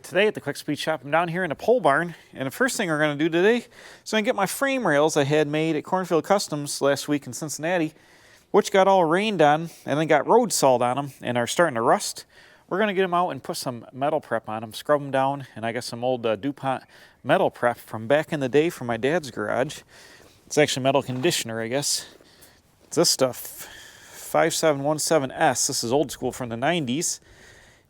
Today at the Quick Speed Shop, I'm down here in the pole barn, and the first thing we're going to do today is I'm going to get my frame rails I had made at Cornfield Customs last week in Cincinnati, which got all rained on and then got road salt on them and are starting to rust. We're going to get them out and put some metal prep on them, scrub them down, and I got some old Dupont metal prep from back in the day from my dad's garage. It's actually metal conditioner, I guess. It's this stuff, 5717S. This is old school from the 90s.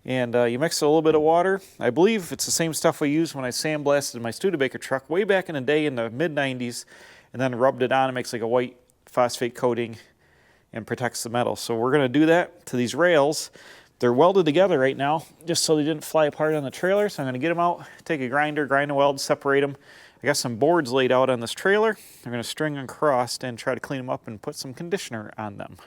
And you mix a little bit of water. I believe it's the same stuff we used when I sandblasted my Studebaker truck way back in the day in the mid-90s, and then rubbed it on. It makes like a white phosphate coating and protects the metal. So we're going to do that to these rails. They're welded together right now, just so they didn't fly apart on the trailer. So I'm going to get them out, take a grinder, grind a weld, separate them. I got some boards laid out on this trailer. I'm going to string them crossed and try to clean them up and put some conditioner on them.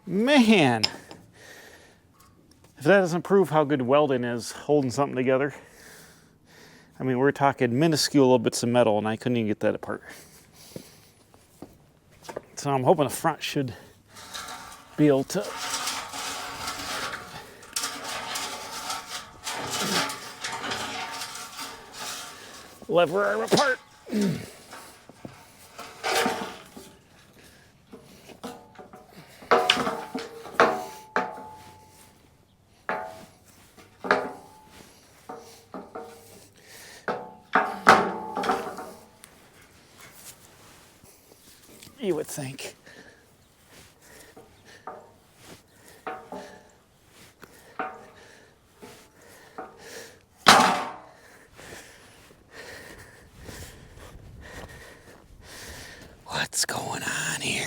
Man, if that doesn't prove how good welding is, holding something together. I mean, we're talking minuscule bits of metal, and I couldn't even get that apart. So I'm hoping the front should be able to lever them apart. You would think. What's going on here?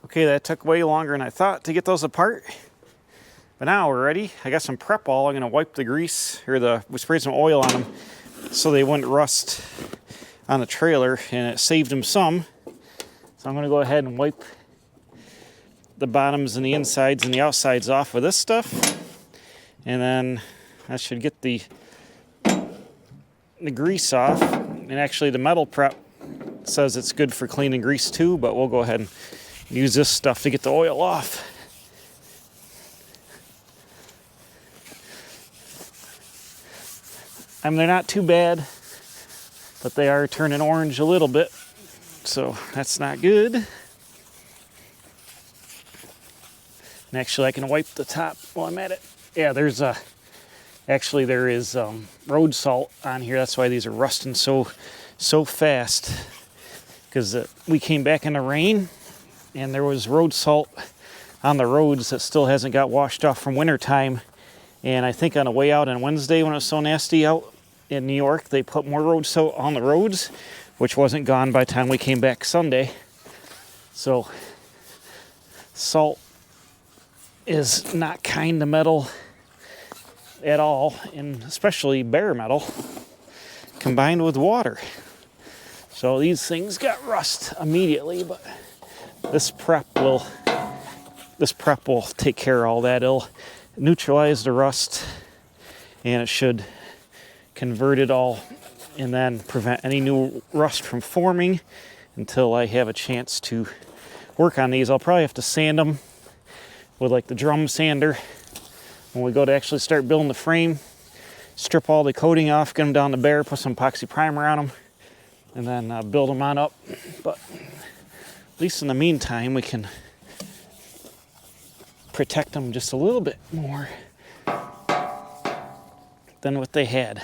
Okay, that took way longer than I thought to get those apart. But now we're ready. I got some prep all. I'm gonna wipe the grease, or we sprayed some oil on them so they wouldn't rust on the trailer, and it saved them some. So I'm going to go ahead and wipe the bottoms and the insides and the outsides off with this stuff, and then that should get the grease off. And actually the metal prep says it's good for cleaning grease too, but we'll go ahead and use this stuff to get the oil off. I mean, they're not too bad, but they are turning orange a little bit, so that's not good. And actually, I can wipe the top while I'm at it. Yeah, there is road salt on here. That's why these are rusting so fast, because we came back in the rain, and there was road salt on the roads that still hasn't got washed off from winter time. And I think on the way out on Wednesday, when it was so nasty out in New York, they put more road salt on the roads, which wasn't gone by the time we came back Sunday. So salt is not kind to metal at all, and especially bare metal combined with water. So these things got rust immediately, but this prep will take care of all that. It'll neutralize the rust, and it should convert it all and then prevent any new rust from forming until I have a chance to work on these. I'll probably have to sand them with like the drum sander when we go to actually start building the frame. Strip all the coating off, get them down to bare, put some epoxy primer on them, and then build them on up. But at least in the meantime, we can protect them just a little bit more than what they had.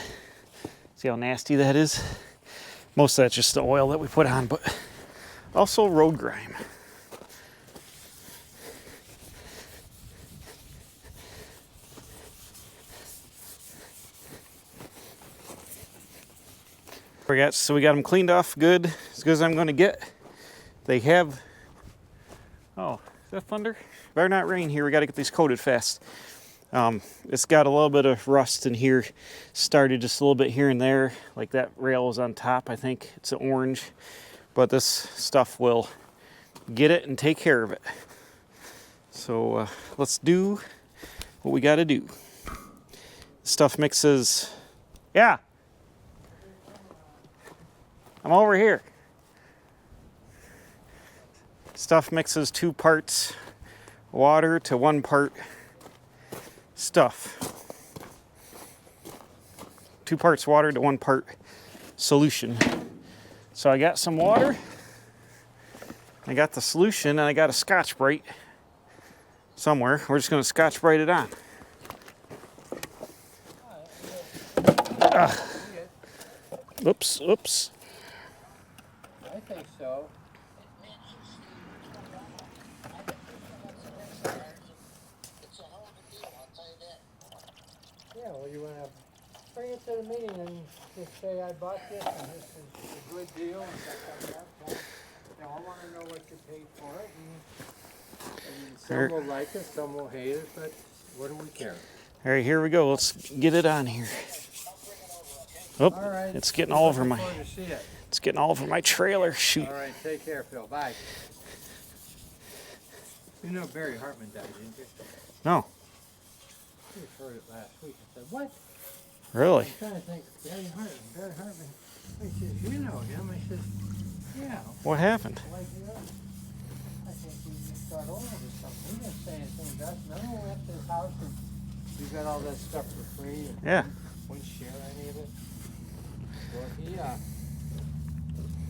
See how nasty that is? Most of that's just the oil that we put on, but also road grime. So we got them cleaned off good, as good as I'm going to get. They have, oh, is that thunder? Better not rain here. We got to get these coated fast. It's got a little bit of rust in here. Started just a little bit here and there. Like that rail is on top, I think. It's an orange. But this stuff will get it and take care of it. So let's do what we got to do. Stuff mixes. Yeah. I'm over here. Stuff mixes 2 parts water to 1 part stuff. 2 parts water to 1 part solution. So I got some water, I got the solution, and I got a Scotch-Brite somewhere. We're just going to Scotch-Brite it on. Oops, oops. I think so. Yeah, well, you want to bring it to the meeting and just say, I bought this and this is a good deal and stuff like that. Now, I want to know what you paid for it. And some will like it, some will hate it, but what do we care? All right, here we go. Let's get it on here. Oh, all right. It's getting all over my. It. It's getting all over my trailer. Shoot. All right, take care, Phil. Bye. You know Barry Hartman died, didn't you? No. You heard it last week. I said, what? Really? I'm trying to think. Barry Hartman. I said, you know him? I said, yeah. What happened? Like, I think we just got old or something. He didn't say anything to us. Remember when we went to his house and we got all that stuff for free? And Yeah. wouldn't share any of it? Well,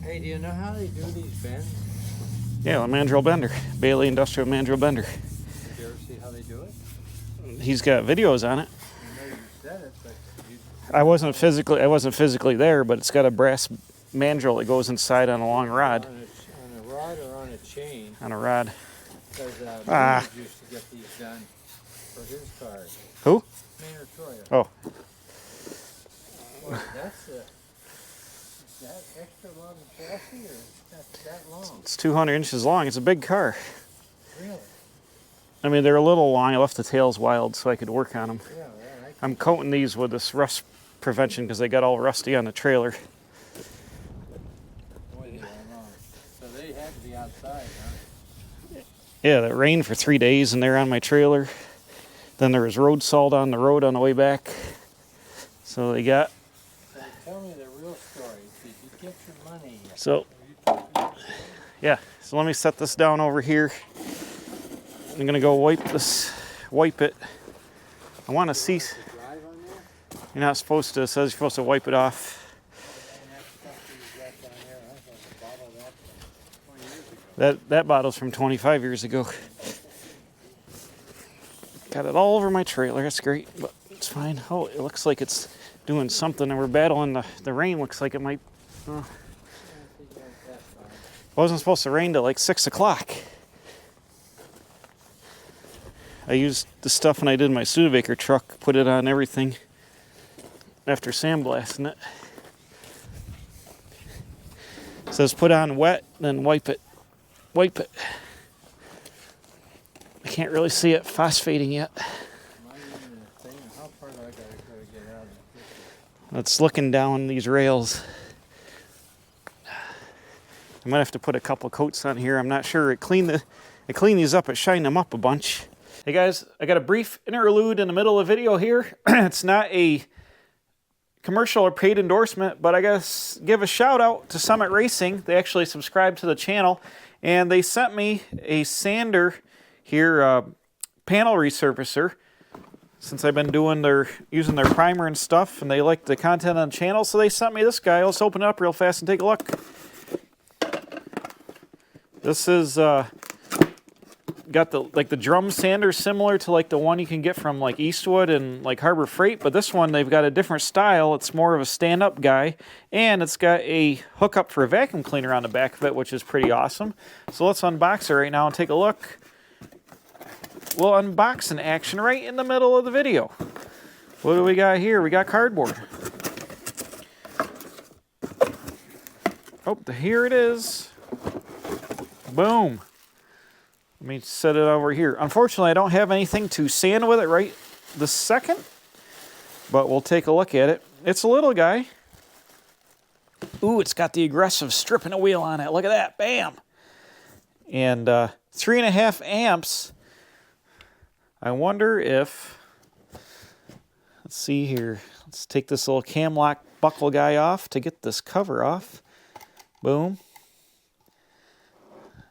hey, do you know how they do these bends? Yeah, the mandrel bender. Bailey Industrial Mandrel Bender. Did you ever see how they do it? He's got videos on it. I know you said it, but I wasn't physically there, but it's got a brass mandrel that goes inside on a long rod. on a rod or on a chain? On a rod. Because Milford used to get these done for his cars. Who? Maynard Troyer. Oh. Well, is that extra long chassis or that's that long? It's 200 inches long. It's a big car. Really? I mean, they're a little long. I left the tails wild so I could work on them. Yeah, I'm coating these with this rust prevention because they got all rusty on the trailer. Boy, they are long. So they had to be outside, huh? Yeah, it rained for 3 days and they're on my trailer. Then there was road salt on the road on the way back. So they got... So tell me the real story. Did you get your money yet? So, yeah. So let me set this down over here. I'm going to go wipe it. I want to see... You're not supposed to. It says you're supposed to wipe it off. That bottle's from 25 years ago. Got it all over my trailer. That's great, but it's fine. Oh, it looks like it's doing something, and we're battling the rain. Looks like it might. It wasn't supposed to rain till like 6 o'clock. I used the stuff when I did my Studebaker truck, put it on everything after sandblasting it. It says put on wet, then wipe it. Wipe it. I can't really see it phosphating yet. It's looking down these rails. I might have to put a couple coats on here. I'm not sure. I cleaned these up. It shined them up a bunch. Hey guys, I got a brief interlude in the middle of the video here. It's not a commercial or paid endorsement, but I guess give a shout out to Sunmit Racing. They actually subscribed to the channel, and they sent me a sander here, panel resurfacer, since I've been using their primer and stuff, and they like the content on the channel, so they sent me this guy. Let's open it up real fast and take a look. This is got the drum sander similar to like the one you can get from like Eastwood and like Harbor Freight, but this one they've got a different style. It's more of a stand-up guy, and it's got a hookup for a vacuum cleaner on the back of it, which is pretty awesome. So let's unbox it right now and take a look. We'll unboxing action right in the middle of the video. What do we got here? We got cardboard. Oh, here it is. Boom. Let me set it over here. Unfortunately, I don't have anything to sand with it right this second, but we'll take a look at it. It's a little guy. Ooh, it's got the aggressive stripping a wheel on it. Look at that. Bam. And 3.5 amps. I wonder if, let's see here. Let's take this little cam lock buckle guy off to get this cover off. Boom.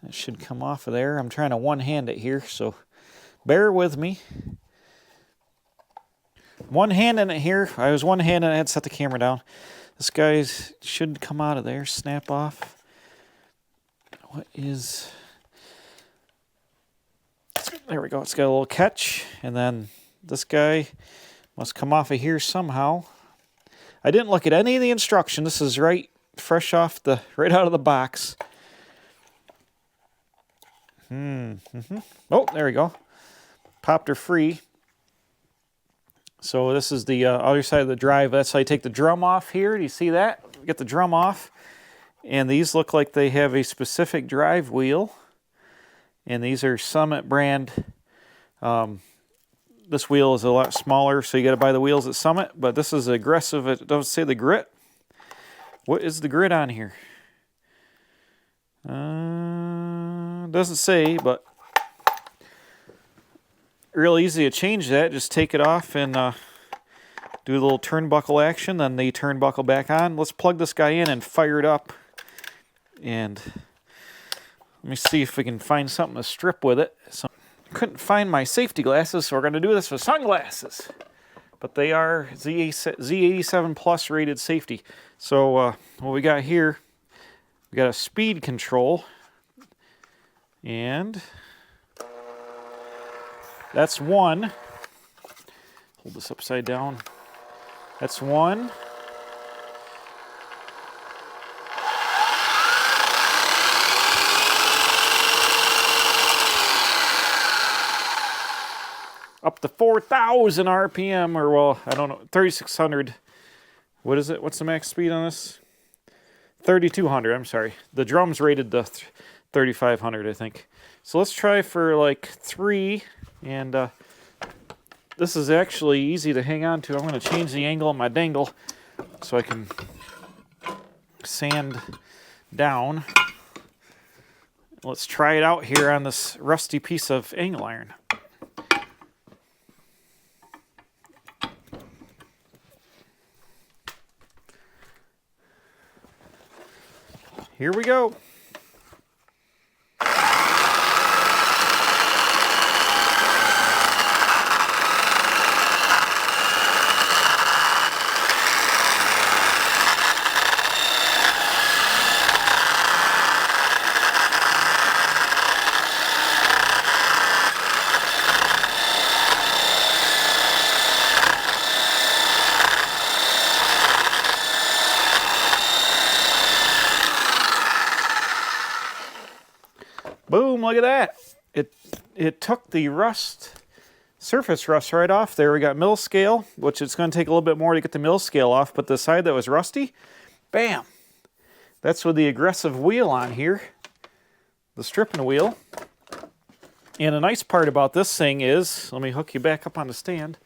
It should come off of there. I'm trying to one-hand it here, so bear with me. One-handing it here. I was one-handing it. I had to set the camera down. This guy should come out of there. Snap off. What is... There we go. It's got a little catch. And then this guy must come off of here somehow. I didn't look at any of the instructions. This is right fresh off the... right out of the box. Oh, there we go. Popped her free. So this is the other side of the drive. That's how you take the drum off here. Do you see that? Get the drum off. And these look like they have a specific drive wheel. And these are Sunmit brand. This wheel is a lot smaller, so you got to buy the wheels at Sunmit. But this is aggressive. It doesn't say the grit. What is the grit on here? Doesn't say, but real easy to change that. Just take it off and do a little turnbuckle action, then the turnbuckle back on. Let's plug this guy in and fire it up. And let me see if we can find something to strip with it. So, couldn't find my safety glasses, so we're going to do this with sunglasses. But they are Z87 Plus rated safety. So what we got here, we got a speed control. And that's one. Hold this upside down. That's one. Up to 4,000 RPM, or well, I don't know, 3,600. What is it? What's the max speed on this? 3,200, I'm sorry. The drum's rated to 3,500, I think. So let's try for like 3, and this is actually easy to hang on to. I'm going to change the angle of my dangle so I can sand down. Let's try it out here on this rusty piece of angle iron. Here we go. Boom, look at that. It took the rust, surface rust right off there. We got mill scale, which it's going to take a little bit more to get the mill scale off, but the side that was rusty, bam. That's with the aggressive wheel on here, the stripping wheel. And the nice part about this thing is, let me hook you back up on the stand.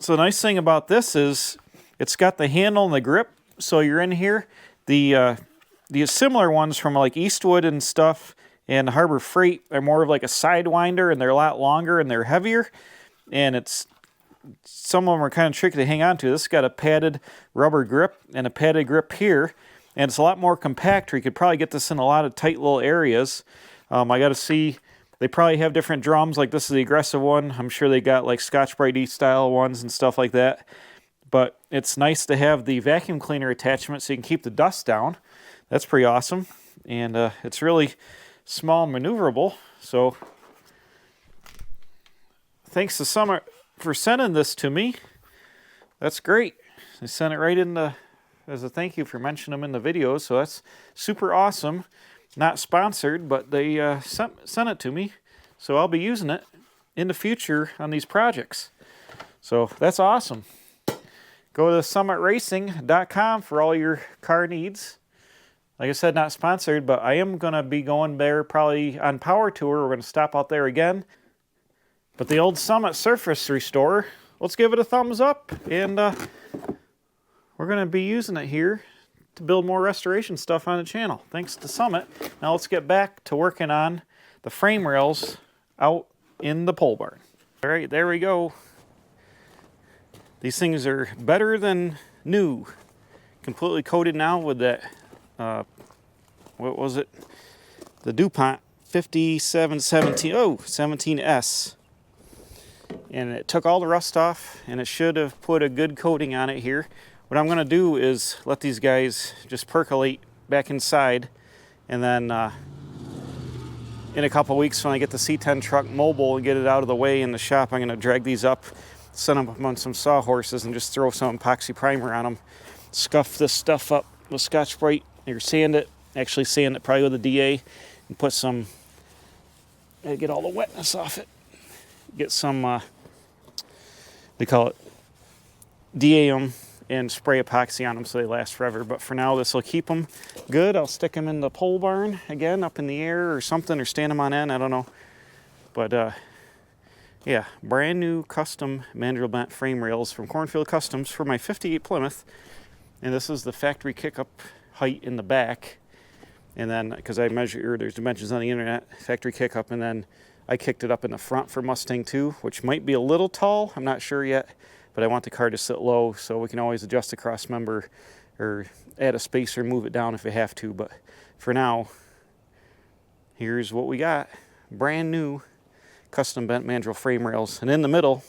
So the nice thing about this is it's got the handle and the grip, so you're in here. The similar ones from like Eastwood and stuff and Harbor Freight are more of like a sidewinder, and they're a lot longer and they're heavier. And some of them are kind of tricky to hang on to. This has got a padded rubber grip and a padded grip here, and it's a lot more compact. You could probably get this in a lot of tight little areas. I got to see. They probably have different drums. Like this is the aggressive one. I'm sure they got like Scotch-Brite style ones and stuff like that. But it's nice to have the vacuum cleaner attachment so you can keep the dust down. That's pretty awesome. And it's really small and maneuverable. So thanks to Summit for sending this to me. That's great. They sent it right in as a thank you for mentioning them in the video. So that's super awesome. Not sponsored, but they sent it to me. So I'll be using it in the future on these projects. So that's awesome. Go to summitracing.com for all your car needs. Like I said, not sponsored, but I am going to be going there probably on Power Tour. We're going to stop out there again. But the old Summit Surface Restore, let's give it a thumbs up. And we're going to be using it here to build more restoration stuff on the channel. Thanks to Summit. Now let's get back to working on the frame rails out in the pole barn. All right, there we go. These things are better than new. Completely coated now with that, what was it? The Dupont 17S. And it took all the rust off, and it should have put a good coating on it here. What I'm going to do is let these guys just percolate back inside, and then in a couple weeks when I get the C10 truck mobile and get it out of the way in the shop, I'm going to drag these up, set them up on some sawhorses, and just throw some epoxy primer on them. Scuff this stuff up with Scotch-Brite, or sand it, actually sand it probably with a DA, and put some, get all the wetness off it. Get some, they call it DA them and spray epoxy on them so they last forever. But for now, this will keep them good. I'll stick them in the pole barn again, up in the air or something, or stand them on end, I don't know. But yeah, brand new custom mandrel bent frame rails from Cornfield Customs for my 58 Plymouth. And this is the factory kick-up height in the back. And then, because I measure, there's dimensions on the internet, factory kick-up, and then I kicked it up in the front for Mustang II, which might be a little tall, I'm not sure yet, but I want the car to sit low, so we can always adjust the cross member or add a spacer, move it down if we have to. But for now, here's what we got. Brand new custom bent mandrel frame rails. And in the middle,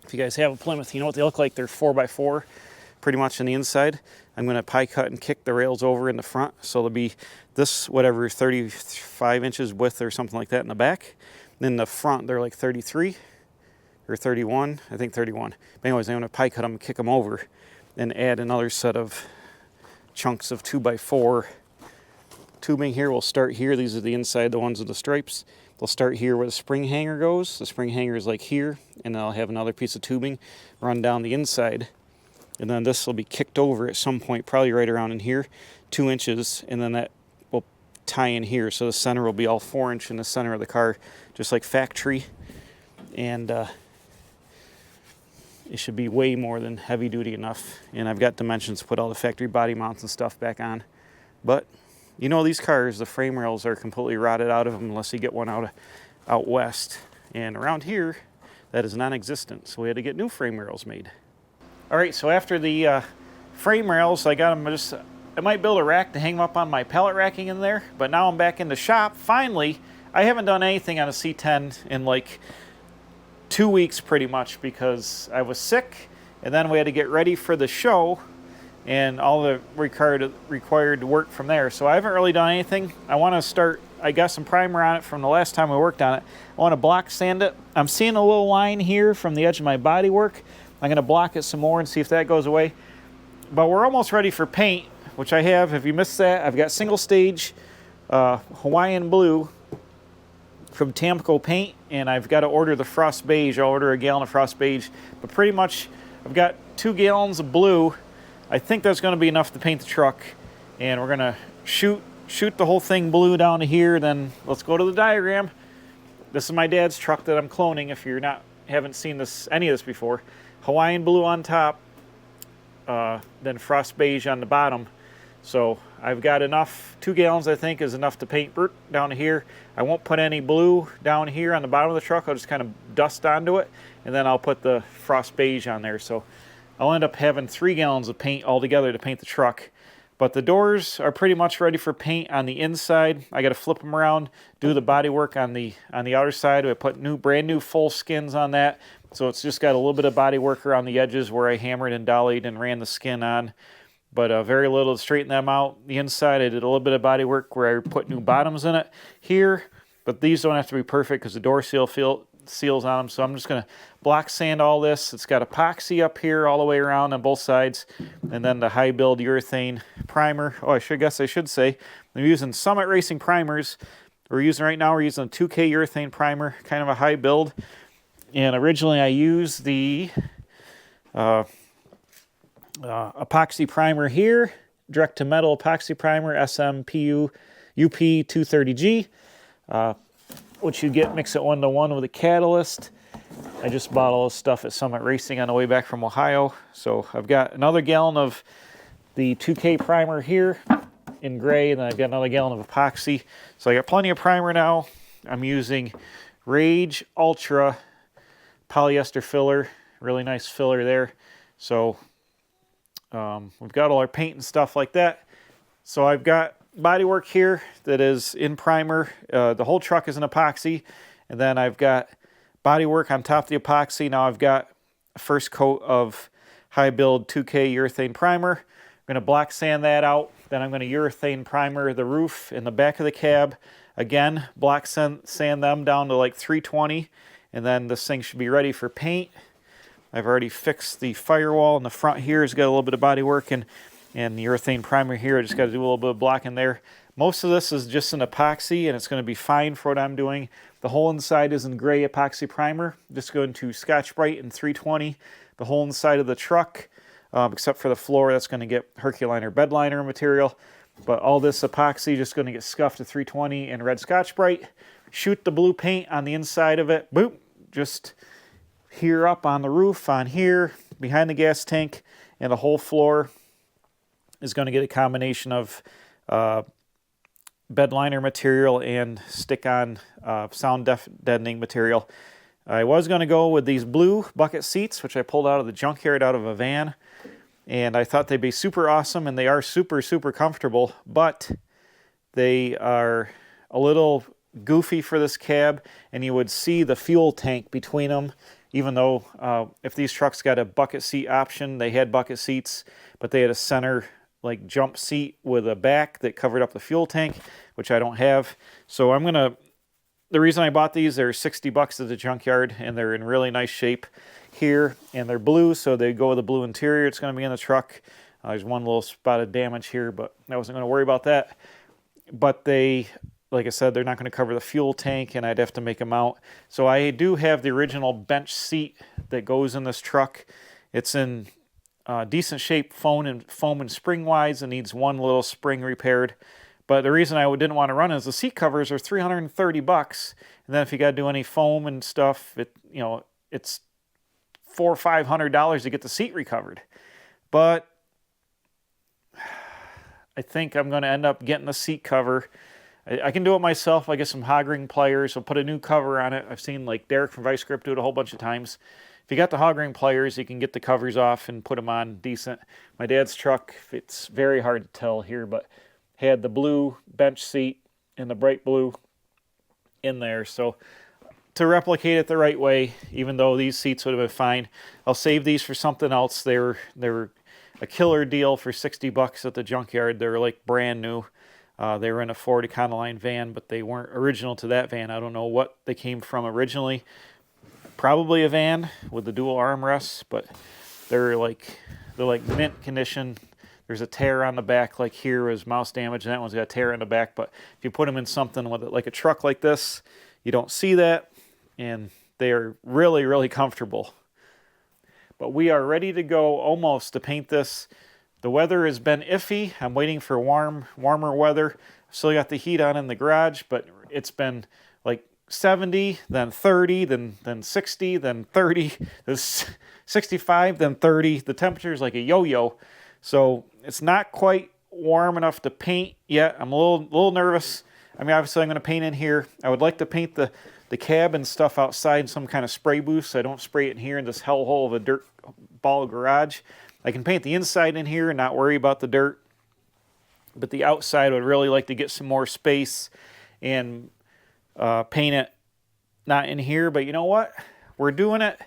if you guys have a Plymouth, you know what they look like. They're 4x4 pretty much on the inside. I'm going to pie cut and kick the rails over in the front, so there'll be this, whatever, 35 inches width or something like that in the back. And in the front, they're like 33 or 31, I think 31. But anyways, I'm going to pie cut them and kick them over and add another set of chunks of 2x4 tubing here. We'll start here. These are the inside, the ones with the stripes. They'll start here where the spring hanger goes. The spring hanger is like here, and then I'll have another piece of tubing run down the inside. And then this will be kicked over at some point, probably right around in here, 2 inches, and then that will tie in here. So the center will be all 4-inch in the center of the car, just like factory. And it should be way more than heavy duty enough. And I've got dimensions to put all the factory body mounts and stuff back on. But you know, these cars, the frame rails are completely rotted out of them unless you get one out west. And around here, that is non-existent. So we had to get new frame rails made. All right, so after the frame rails, I got them I might build a rack to hang them up on my pallet racking in there, but now I'm back in the shop. Finally, I haven't done anything on a C10 in like 2 weeks pretty much because I was sick, and then we had to get ready for the show and all the required work from there. So I haven't really done anything. I want to start, I got some primer on it from the last time we worked on it. I want to block sand it. I'm seeing a little line here from the edge of my Bodywork. I'm going to block it some more and see if that goes away. But we're almost ready for paint, which I have. If you missed that, I've got single stage Hawaiian blue from Tamco Paint, and I've got to order the frost beige. I'll order a gallon of frost beige. But pretty much, I've got 2 gallons of blue. I think that's going to be enough to paint the truck. And we're going to shoot the whole thing blue down to here. Then let's go to the diagram. This is my dad's truck that I'm cloning, if you're haven't seen any of this before. Hawaiian blue on top, then frost beige on the bottom. So I've got enough, 2 gallons I think is enough to paint down here. I won't put any blue down here on the bottom of the truck. I'll just kind of dust onto it, and then I'll put the frost beige on there. So I'll end up having 3 gallons of paint altogether to paint the truck. But the doors are pretty much ready for paint on the inside. I got to flip them around, do the body work on the outer side. I put brand new full skins on that. So it's just got a little bit of body work around the edges where I hammered and dollied and ran the skin on. But very little to straighten them out. The inside, I did a little bit of body work where I put new bottoms in it here. But these don't have to be perfect because the door seals on them. So I'm just going to block sand all this. It's got epoxy up here all the way around on both sides. And then the high build urethane primer. Oh, I should say, I'm using Summit Racing primers. We're using a 2K urethane primer, kind of a high build. And originally I used the epoxy primer here, direct to metal epoxy primer, SMPU UP230G, which you get mix it 1-to-1 with a catalyst. I just bought all this stuff at Sunmit Racing on the way back from Ohio. So I've got another gallon of the 2K primer here in gray, and then I've got another gallon of epoxy. So I got plenty of primer now. I'm using Rage Ultra polyester filler, really nice filler there. So we've got all our paint and stuff like that. So I've got Bodywork here that is in primer. The whole truck is in epoxy, and then I've got Bodywork on top of the epoxy. Now I've got a first coat of high build 2K urethane primer. I'm going to black sand that out. Then I'm going to urethane primer the roof and the back of the cab. Again, black sand them down to like 320, and then this thing should be ready for paint. I've already fixed the firewall in the front here. It's got a little bit of Bodywork and the urethane primer here. I just got to do a little bit of black in there. Most of this is just an epoxy, and it's going to be fine for what I'm doing. The whole inside is in gray epoxy primer. Just going to Scotch-Brite in 320. The whole inside of the truck, except for the floor, that's going to get Herculiner bed liner material. But all this epoxy just going to get scuffed to 320 in red Scotch-Brite. Shoot the blue paint on the inside of it. Boop. Just here up on the roof, on here, behind the gas tank, and the whole floor is going to get a combination of bed liner material and stick-on sound deadening material. I was going to go with these blue bucket seats, which I pulled out of the junkyard out of a van, and I thought they'd be super awesome, and they are super, super comfortable, but they are a little goofy for this cab, and you would see the fuel tank between them, even though if these trucks got a bucket seat option, they had bucket seats, but they had a center like jump seat with a back that covered up the fuel tank, which I don't have. So the reason I bought these, they're $60 at the junkyard, and they're in really nice shape here, and they're blue, so they go with the blue interior. It's going to be in the truck. There's one little spot of damage here, but I wasn't going to worry about that. But they, like I said, they're not going to cover the fuel tank, and I'd have to make them out. So I do have the original bench seat that goes in this truck. It's in decent shape, foam and spring-wise. It needs one little spring repaired. But the reason I didn't want to run it is the seat covers are $330, and then if you got to do any foam and stuff, it's $400 or $500 to get the seat recovered. But I think I'm going to end up getting the seat cover. I can do it myself. I get some hog ring pliers. I'll put a new cover on it. I've seen like Derek from Vice Grip do it a whole bunch of times. If you got the hog ring pliers, you can get the covers off and put them on decent. My dad's truck, it's very hard to tell here, but had the blue bench seat and the bright blue in there. So to replicate it the right way, even though these seats would have been fine, I'll save these for something else. They were a killer deal for $60 at the junkyard. They're like brand new. They were in a Ford Econoline van, but they weren't original to that van. I don't know what they came from originally. Probably a van with the dual armrests, but they're like mint condition. There's a tear on the back, like here was mouse damage, and that one's got a tear in the back. But if you put them in something with it, like a truck like this, you don't see that, and they are really, really comfortable. But we are ready to go almost to paint this. The weather has been iffy. I'm waiting for warmer weather. I've still got the heat on in the garage, but it's been like 70, then 30, then 60, then 30, then 65, then 30. The temperature is like a yo-yo. So it's not quite warm enough to paint yet. I'm a little nervous. I mean, obviously I'm going to paint in here. I would like to paint the cab and stuff outside in some kind of spray booth, so I don't spray it in here in this hellhole of a dirt ball garage. I can paint the inside in here and not worry about the dirt. But the outside, I would really like to get some more space and paint it not in here. But you know what? We're doing it.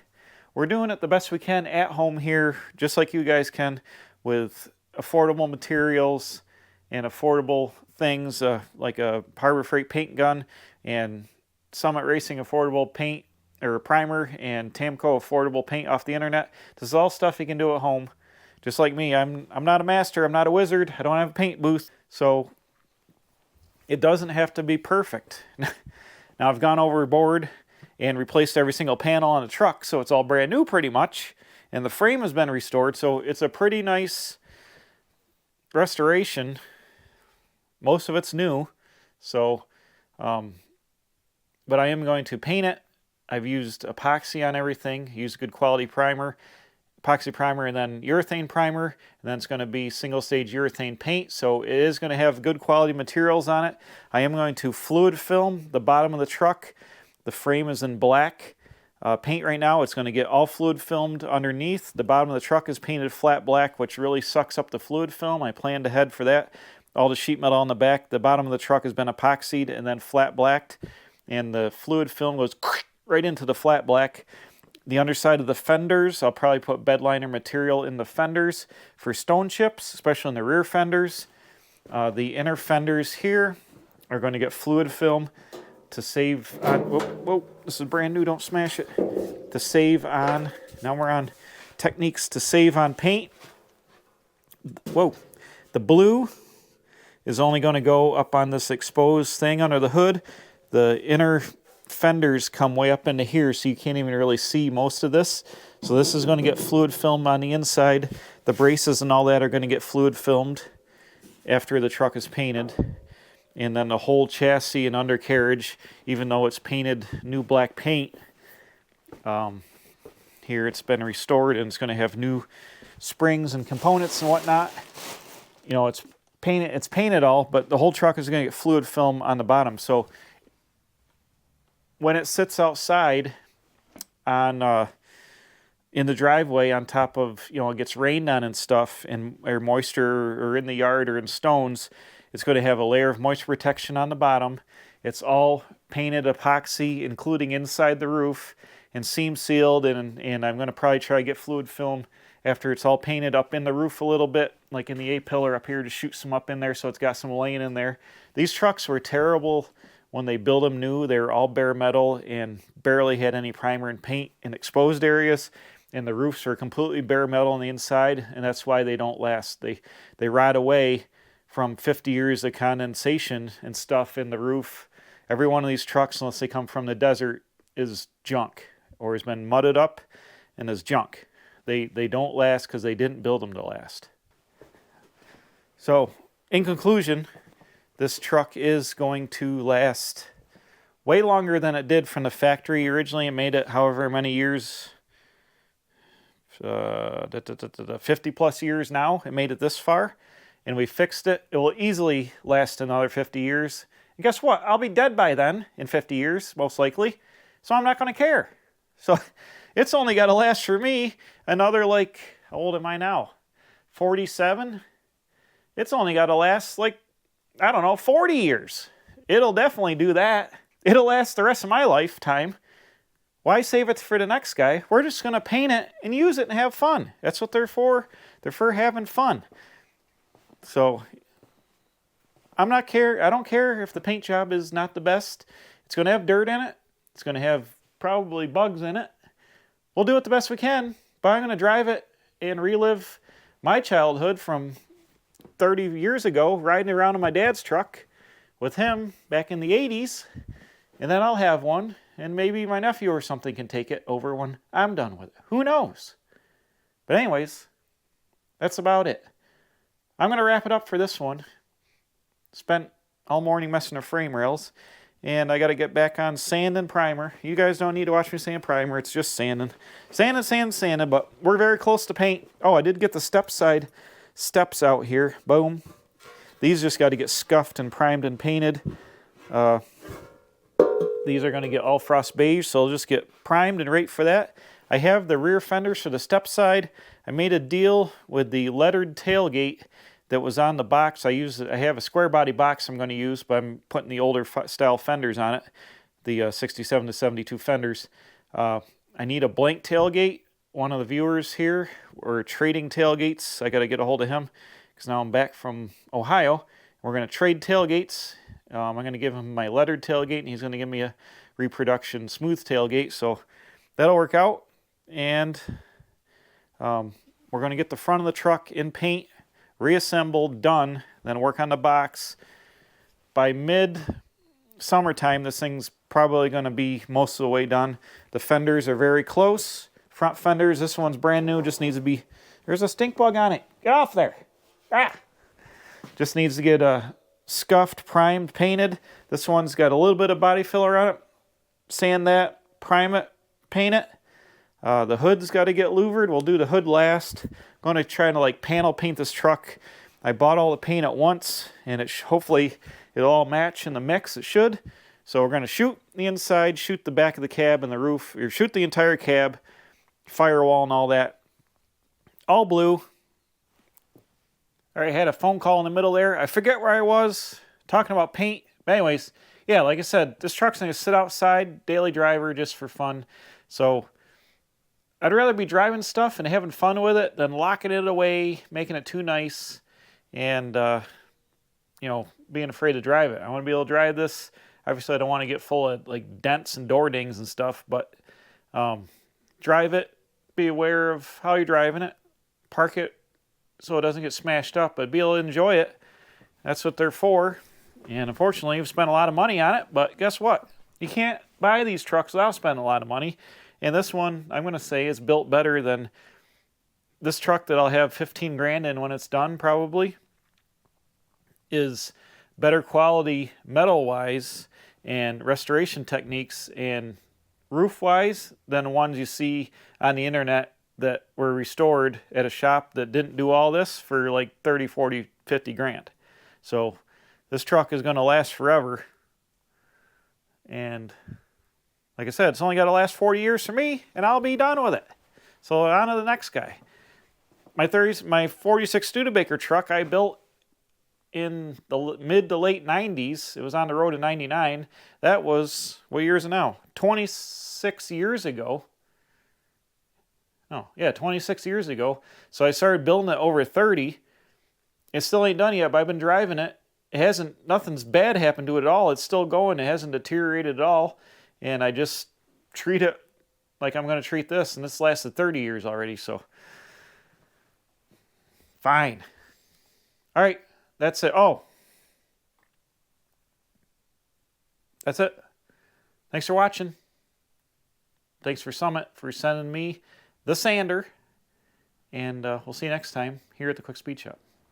We're doing it the best we can at home here, just like you guys can, with affordable materials and affordable things like a Harbor Freight paint gun and Sunmit Racing affordable paint or primer and Tamco affordable paint off the internet. This is all stuff you can do at home. Just like me, I'm not a master, I'm not a wizard, I don't have a paint booth, so it doesn't have to be perfect. Now I've gone overboard and replaced every single panel on the truck, so it's all brand new pretty much. And the frame has been restored, so it's a pretty nice restoration. Most of it's new, so but I am going to paint it. I've used epoxy on everything, used good quality primer, epoxy primer, and then urethane primer, and then it's going to be single stage urethane paint, so it is going to have good quality materials on it. I am going to fluid film the bottom of the truck. The frame is in black paint right now. It's going to get all fluid filmed underneath. The bottom of the truck is painted flat black, which really sucks up the fluid film. I planned ahead for that. All the sheet metal on the back. The bottom of the truck has been epoxied and then flat blacked, and the fluid film goes right into the flat black. The underside of the fenders, I'll probably put bed liner material in the fenders for stone chips, especially in the rear fenders. The inner fenders here are going to get fluid film to save on, whoa, this is brand new, don't smash it. To save on, now we're on techniques to save on paint. Whoa, the blue is only going to go up on this exposed thing under the hood. The inner fenders come way up into here, so you can't even really see most of this. So this is going to get fluid film on the inside. The braces and all that are going to get fluid filmed after the truck is painted. And then the whole chassis and undercarriage, even though it's painted new black paint, here it's been restored and it's going to have new springs and components and whatnot. You know, it's painted all, but the whole truck is going to get fluid film on the bottom. So when it sits outside on in the driveway on top of, you know, it gets rained on and stuff, and or moisture, or in the yard or in stones, it's going to have a layer of moisture protection on the bottom. It's all painted epoxy, including inside the roof, and seam sealed, and I'm going to probably try to get fluid film after it's all painted up in the roof a little bit, like in the A-pillar up here, to shoot some up in there so it's got some laying in there. These trucks were terrible when they built them new. They were all bare metal and barely had any primer and paint in exposed areas, and the roofs are completely bare metal on the inside, and that's why they don't last. They rot away from 50 years of condensation and stuff in the roof. Every one of these trucks, unless they come from the desert, is junk or has been mudded up and is junk. They don't last because they didn't build them to last. So, in conclusion, this truck is going to last way longer than it did from the factory. Originally, it made it however many years, 50 plus years now. It made it this far, and we fixed it. It will easily last another 50 years. And guess what? I'll be dead by then, in 50 years, most likely. So I'm not going to care. So it's only got to last for me another, like, how old am I now? 47? It's only got to last, like, I don't know, 40 years. It'll definitely do that. It'll last the rest of my lifetime. Why save it for the next guy? We're just going to paint it and use it and have fun. That's what they're for. They're for having fun. So I don't care if the paint job is not the best. It's going to have dirt in it. It's going to have probably bugs in it. We'll do it the best we can, but I'm going to drive it and relive my childhood from 30 years ago, riding around in my dad's truck with him back in the 80s, and then I'll have one, and maybe my nephew or something can take it over when I'm done with it. Who knows? But anyways, that's about it. I'm going to wrap it up for this one. Spent all morning messing with frame rails, and I got to get back on sand and primer. You guys don't need to watch me sand primer. It's just sanding. Sanding, but we're very close to paint. Oh, I did get the step side steps out here. Boom. These just got to get scuffed and primed and painted. These are going to get all frost beige, so I'll just get primed and wait for that. I have the rear fenders for the step side. I made a deal with the lettered tailgate that was on the box. I have a square body box I'm going to use, but I'm putting the older style fenders on it, the 67 to 72 fenders. I need a blank tailgate. One of the viewers here were trading tailgates. I got to get a hold of him because now I'm back from Ohio. We're going to trade tailgates. I'm going to give him my lettered tailgate, and he's going to give me a reproduction smooth tailgate. So that'll work out. And we're going to get the front of the truck in paint, reassembled, done, then work on the box. By mid-summertime, this thing's probably going to be most of the way done. The fenders are very close. Front fenders, this one's brand new, just needs to be, there's a stink bug on it. Get off there. Ah! Just needs to get scuffed, primed, painted. This one's got a little bit of body filler on it. Sand that, prime it, paint it. The hood's got to get louvered. We'll do the hood last. I'm going to try to like panel paint this truck. I bought all the paint at once, and hopefully it'll all match in the mix. It should. So we're going to shoot the inside, shoot the back of the cab and the roof, or shoot the entire cab, firewall and all that. All blue. All right, I had a phone call in the middle there. I forget where I was talking about paint. But anyways, yeah, like I said, this truck's going to sit outside, daily driver, just for fun. So I'd rather be driving stuff and having fun with it than locking it away, making it too nice, and you know, being afraid to drive it. I want to be able to drive this. Obviously, I don't want to get full of like dents and door dings and stuff, but drive it, be aware of how you're driving it, park it so it doesn't get smashed up, but be able to enjoy it. That's what they're for. And unfortunately, we've spent a lot of money on it, but guess what? You can't buy these trucks without spending a lot of money. And this one, I'm going to say, is built better than this truck that I'll have 15 grand in when it's done, probably, is better quality metal-wise and restoration techniques and roof-wise than the ones you see on the internet that were restored at a shop that didn't do all this for like 30, 40, 50 grand. So this truck is going to last forever. And like I said, it's only got to last 40 years for me, and I'll be done with it. So on to the next guy. My 46 Studebaker truck I built in the mid to late 90s. It was on the road in 99. That was, what year is it now? 26 years ago. Oh, yeah, 26 years ago. So I started building it over 30. It still ain't done yet, but I've been driving it. Nothing's bad happened to it at all. It's still going. It hasn't deteriorated at all. And I just treat it like I'm going to treat this. And this lasted 30 years already, so fine. All right, that's it. Oh, that's it. Thanks for watching. Thanks for Sunmit for sending me the sander. And we'll see you next time here at the Quick Speed Shop.